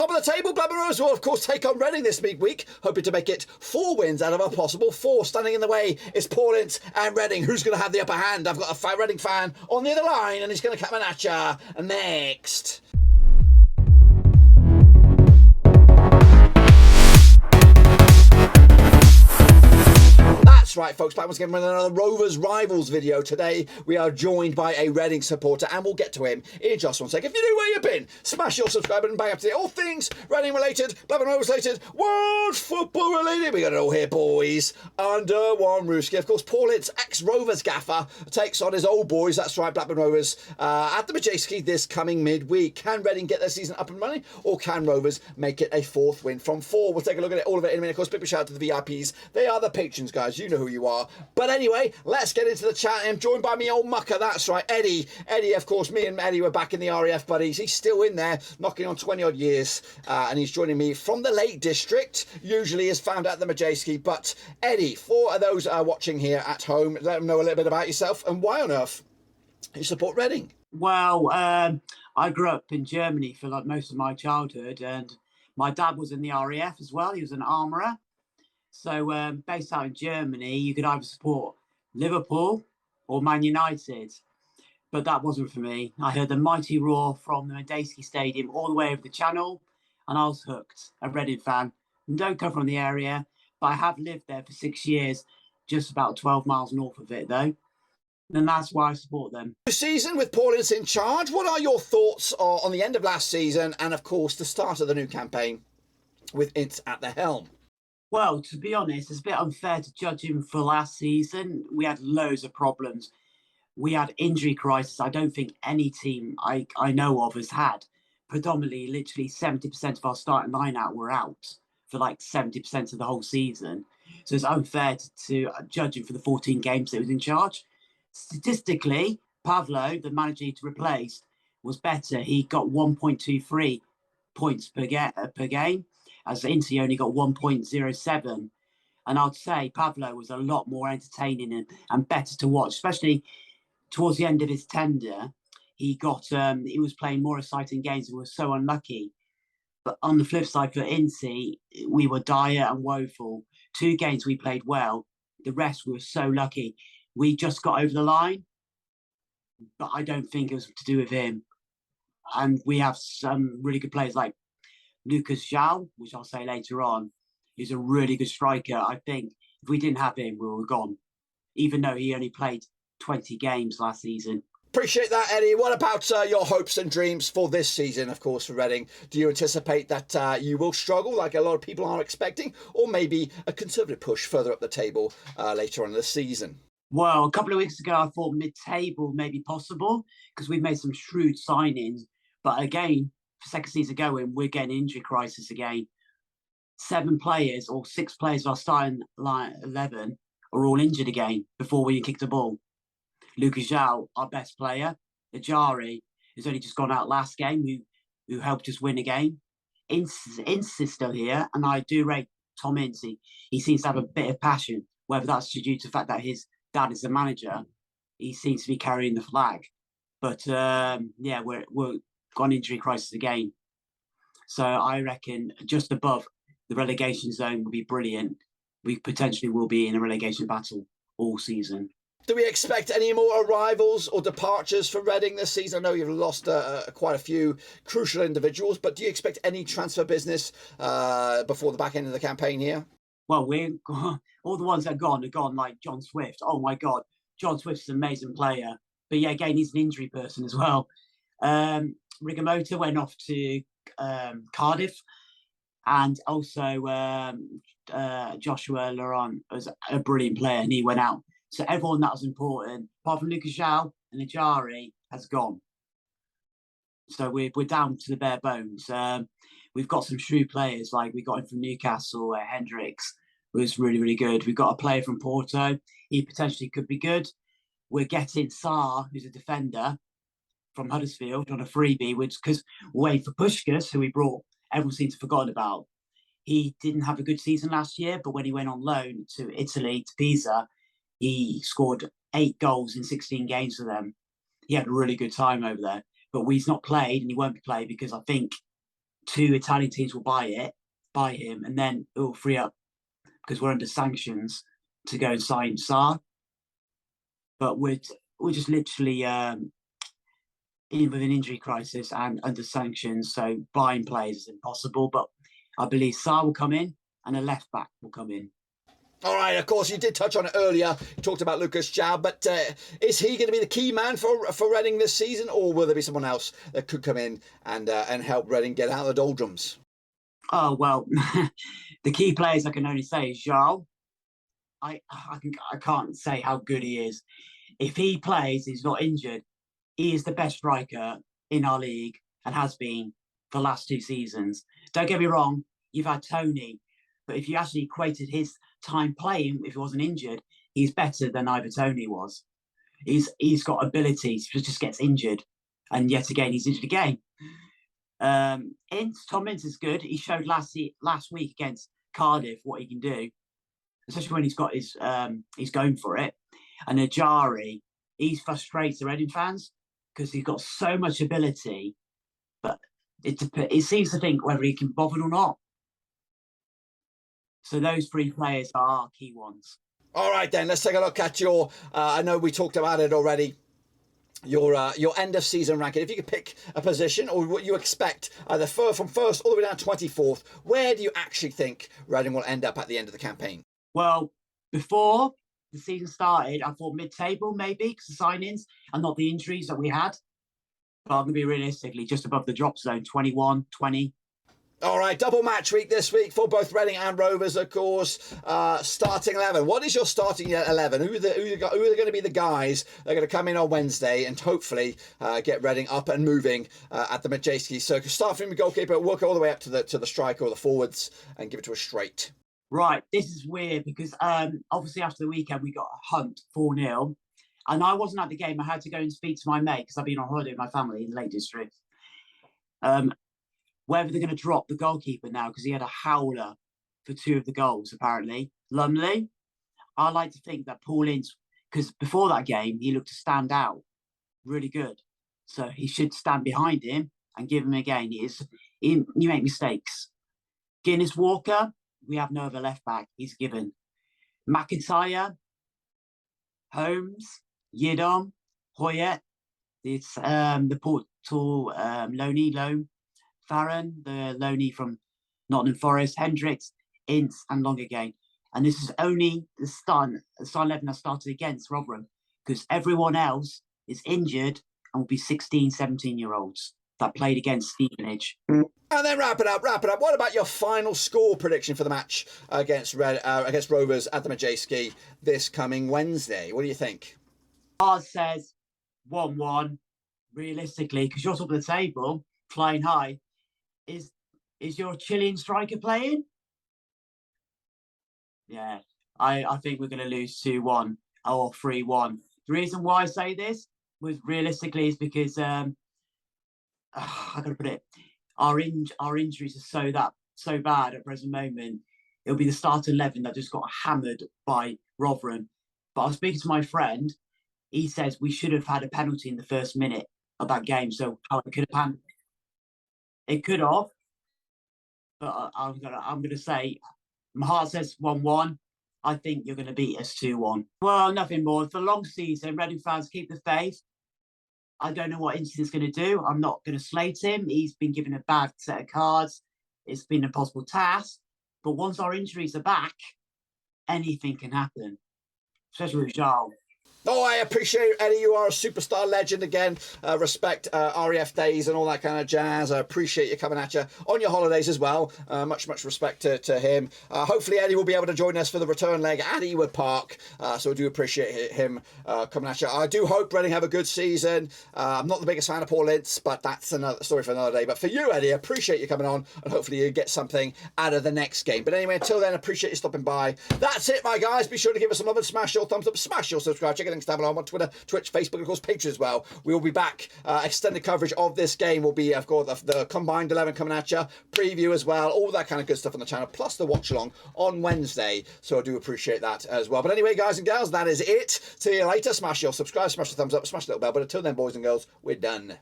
Top of the table, Blackburn Rovers will of course take on Reading this week, hoping to make it 4 wins out of a possible 4. Standing in the way is Paul Ince and Reading. Who's going to have the upper hand? I've got a Reading fan on the other line, and he's going to come at ya next. That's right, folks. Back once again with another Rovers Rivals video. Today, we are joined by a Reading supporter, and we'll get to him in just one sec. If you knew where you've been, smash your subscribe button, bang up to date. All things Reading related, Blackburn Rovers related, world football related. We got it all here, boys, under one roof. Of course, Paul Ince, ex-Rovers gaffer, takes on his old boys. That's right, Blackburn Rovers at the Majeski this coming midweek. Can Reading get their season up and running, or can Rovers make it a 4th win from 4? We'll take a look at it, all of it in a minute. Of course, big shout out to the VIPs. They are the patrons, guys. You know who you are. But anyway, let's get into the chat. I'm joined by me old mucker, that's right, Eddie. Eddie, of course, me and Eddie were back in the RAF buddies. He's still in there, knocking on 20 odd years, and he's joining me from the Lake District. Usually is found at the Majeski. But Eddie, for those watching here at home, let them know a little bit about yourself and why on earth you support Reading. Well, I grew up in Germany for like most of my childhood, and my dad was in the RAF as well. He was an armourer. So based out in Germany, you could either support Liverpool or Man United. But that wasn't for me. I heard the mighty roar from the Majeski Stadium all the way over the channel, and I was hooked. A Reading fan. I don't come from the area, but I have lived there for 6 years, just about 12 miles north of it, though. And that's why I support them. The season with Paul Ince in charge, what are your thoughts on the end of last season and, of course, the start of the new campaign with Ince at the helm? Well, to be honest, it's a bit unfair to judge him for last season. We had loads of problems. We had injury crisis. I don't think any team I know of has had. Predominantly, literally 70% of our starting line-out were out for like 70% of the whole season. So it's unfair to judge him for the 14 games that he was in charge. Statistically, Pavlo, the manager to replace, was better. He got 1.23 points per game. As Ince only got 1.07. And I'd say Pavlo was a lot more entertaining and better to watch, especially towards the end of his tenure. He was playing more exciting games and was so unlucky. But on the flip side for Ince, we were dire and woeful. 2 games we played well. The rest we were so lucky. We just got over the line. But I don't think it was to do with him. And we have some really good players like Lucas João, which I'll say later on, is a really good striker. I think if we didn't have him, we were gone, even though he only played 20 games last season. Appreciate that, Eddie. What about your hopes and dreams for this season, of course, for Reading? Do you anticipate that you will struggle like a lot of people are expecting, or maybe a conservative push further up the table later on in the season? Well, a couple of weeks ago, I thought mid-table may be possible because we've made some shrewd signings. But again, second season going, we're getting injury crisis again. 7 players or 6 players of our starting line 11 are all injured again before we kick the ball. Lucas João, our best player. Ajari has only just gone out last game, who helped us win a game. Ince is still here, and I do rate Tom Ince. He seems to have a bit of passion, whether that's due to the fact that his dad is the manager. He seems to be carrying the flag. But yeah, we're got an injury crisis again. So I reckon just above the relegation zone would be brilliant. We potentially will be in a relegation battle all season. Do we expect any more arrivals or departures for Reading this season? I know you've lost quite a few crucial individuals, but do you expect any transfer business before the back end of the campaign here? Well, all the ones that are gone, like John Swift. Oh my God, John Swift's an amazing player. But yeah, again, he's an injury person as well. Rigamota went off to Cardiff, and also Joshua Laurent was a brilliant player, and he went out. So everyone that was important, apart from Lucas João and Ajari, has gone. So we're down to the bare bones. We've got some shrewd players, like we got him from Newcastle, Hendricks, who's really, really good. We've got a player from Porto. He potentially could be good. We're getting Sarr, who's a defender, from Huddersfield on a freebie, which because we're waiting for Puskás, who we brought, everyone seems to have forgotten about. He didn't have a good season last year, but when he went on loan to Italy, to Pisa, he scored 8 goals in 16 games for them. He had a really good time over there. But he's not played, and he won't be played because I think 2 Italian teams will buy him, and then it will free up because we're under sanctions to go and sign Sarr. But we're just literally in with an injury crisis and under sanctions, so buying players is impossible. But I believe Sarr will come in and a left back will come in. All right, of course, you did touch on it earlier. You talked about Lucas João, but is he going to be the key man for Reading this season, or will there be someone else that could come in and help Reading get out of the doldrums? Oh, well, the key players I can only say is João. I can't say how good he is. If he plays, he's not injured, he is the best striker in our league and has been for the last 2 seasons. Don't get me wrong, you've had Tony, but if you actually equated his time playing, if he wasn't injured, he's better than either Tony was. He's got abilities, he just gets injured, and yet again he's injured again. Tom Ince is good. He showed last week against Cardiff what he can do, especially when he's got he's going for it. And Ajari, he's frustrated the Reading fans because he's got so much ability, but it seems to think whether he can bother or not. So those 3 players are our key ones. All right, then, let's take a look at your, I know we talked about it already, your end of season ranking. If you could pick a position or what you expect either from first all the way down to 24th, where do you actually think Reading will end up at the end of the campaign? Well, before the season started, I thought mid-table maybe because of signings and not the injuries that we had. But I'm going to be realistically just above the drop zone, 21, 20. All right, double match week this week for both Reading and Rovers, of course. Starting 11. What is your starting 11? Who are going to be the guys that are going to come in on Wednesday and hopefully get Reading up and moving at the Majewski Circus? Start from the goalkeeper, work all the way up to the striker or the forwards and give it to a straight. Right, this is weird because obviously after the weekend we got a hunt 4-0 and I wasn't at the game. I had to go and speak to my mate because I've been on holiday with my family in the Lake District. Whether they're going to drop the goalkeeper now because he had a howler for 2 of the goals, apparently. Lumley, I like to think that Paul Ince, because before that game, he looked to stand out really good. So he should stand behind him and give him again. You make mistakes. Guinness Walker, we have no other left back. He's given. McIntyre, Holmes, Yidom, Hoyet, it's the Portal Loney loan. Farron, the loanee from Nottingham Forest, Hendricks, Ince, and Long again. And this is only the start 11 I started against Rotherham because everyone else is injured and will be 16, 17-year-olds that played against Stevenage. And then wrap it up. What about your final score prediction for the match against Rovers at the Majewski this coming Wednesday? What do you think? Ours says 1-1, realistically, because you're top of the table, flying high. Is your Chilean striker playing? Yeah, I think we're going to lose 2-1 or 3-1. The reason why I say this was realistically is because I got to put it. Our injuries are so bad at present moment. It'll be the start 11 that just got hammered by Rotherham. But I was speaking to my friend. He says we should have had a penalty in the first minute of that game. So how it could have happened. It could have, but I'm gonna say my heart says 1-1. I think you're gonna beat us 2-1. Well, nothing more. For a long season, Reading fans keep the faith. I don't know what Inston's gonna do. I'm not gonna slate him. He's been given a bad set of cards. It's been an impossible task. But once our injuries are back, anything can happen, especially with João. Oh, I appreciate it, Eddie. You are a superstar legend again. Respect REF days and all that kind of jazz. I appreciate you coming at you on your holidays as well. Much respect to him. Hopefully, Eddie will be able to join us for the return leg at Ewood Park. So I do appreciate him coming at you. I do hope Reading have a good season. I'm not the biggest fan of Paul Ince, but that's another story for another day. But for you, Eddie, I appreciate you coming on, and hopefully you get something out of the next game. But anyway, until then, I appreciate you stopping by. That's it, my guys. Be sure to give us some love and smash your thumbs up, smash your subscribe. Check links down below on Twitter, Twitch, Facebook, and of course Patreon as well. We will be back. Extended coverage of this game will be, of course, the combined 11 coming at you, preview as well, all that kind of good stuff on the channel, plus the watch along on Wednesday. So I do appreciate that as well. But anyway, guys and gals, that is it. See you later. Smash your subscribe, smash the thumbs up, smash the little bell. But until then, boys and girls, we're done.